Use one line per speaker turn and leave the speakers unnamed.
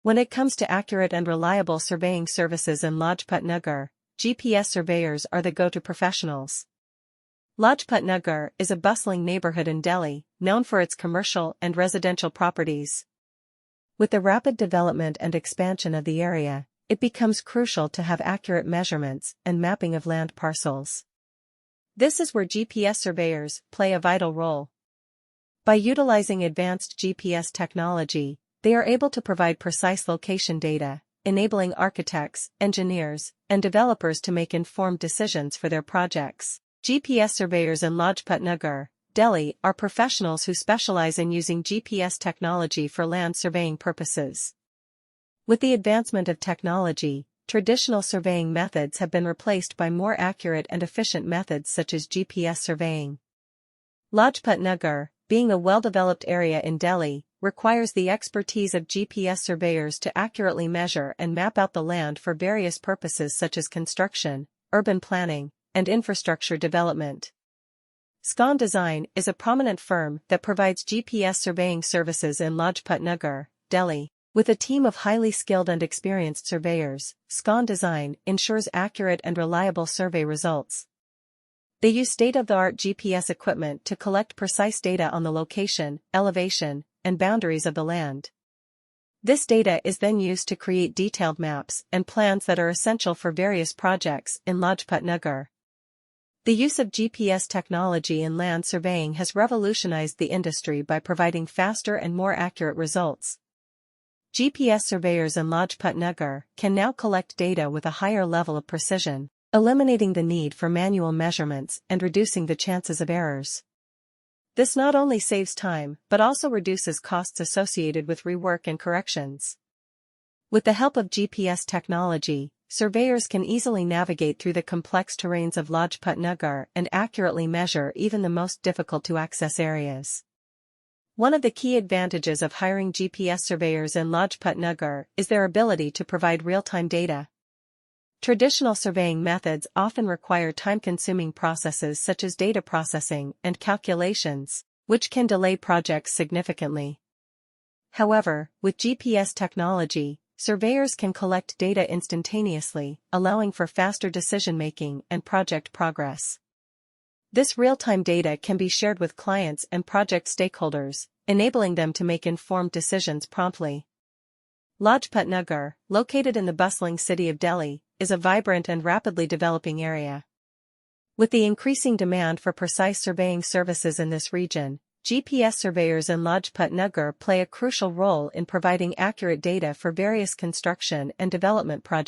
When it comes to accurate and reliable surveying services in Lajpat Nagar, GPS surveyors are the go-to professionals. Lajpat Nagar is a bustling neighborhood in Delhi, known for its commercial and residential properties. With the rapid development and expansion of the area, it becomes crucial to have accurate measurements and mapping of land parcels. This is where GPS surveyors play a vital role. By utilizing advanced GPS technology, they are able to provide precise location data, enabling architects, engineers, and developers to make informed decisions for their projects. GPS surveyors in Lajpat Nagar, Delhi, are professionals who specialize in using GPS technology for land surveying purposes. With the advancement of technology, traditional surveying methods have been replaced by more accurate and efficient methods such as GPS surveying. Lajpat Nagar, being a well-developed area in Delhi, requires the expertise of GPS surveyors to accurately measure and map out the land for various purposes such as construction, urban planning, and infrastructure development. SCON Design is a prominent firm that provides GPS surveying services in Lajpat Nagar, Delhi. With a team of highly skilled and experienced surveyors, SCON Design ensures accurate and reliable survey results. They use state-of-the-art GPS equipment to collect precise data on the location, elevation, and boundaries of the land. This data is then used to create detailed maps and plans that are essential for various projects in Lajpat Nagar. The use of GPS technology in land surveying has revolutionized the industry by providing faster and more accurate results. GPS surveyors in Lajpat Nagar can now collect data with a higher level of precision, eliminating the need for manual measurements and reducing the chances of errors. This not only saves time but also reduces costs associated with rework and corrections. With the help of GPS technology, surveyors can easily navigate through the complex terrains of Lajpat Nagar and accurately measure even the most difficult-to-access areas. One of the key advantages of hiring GPS surveyors in Lajpat Nagar is their ability to provide real-time data. Traditional surveying methods often require time-consuming processes such as data processing and calculations, which can delay projects significantly. However, with GPS technology, surveyors can collect data instantaneously, allowing for faster decision-making and project progress. This real-time data can be shared with clients and project stakeholders, enabling them to make informed decisions promptly. Lajpat Nagar, located in the bustling city of Delhi, is a vibrant and rapidly developing area. With the increasing demand for precise surveying services in this region, GPS surveyors in Lajpat Nagar play a crucial role in providing accurate data for various construction and development projects.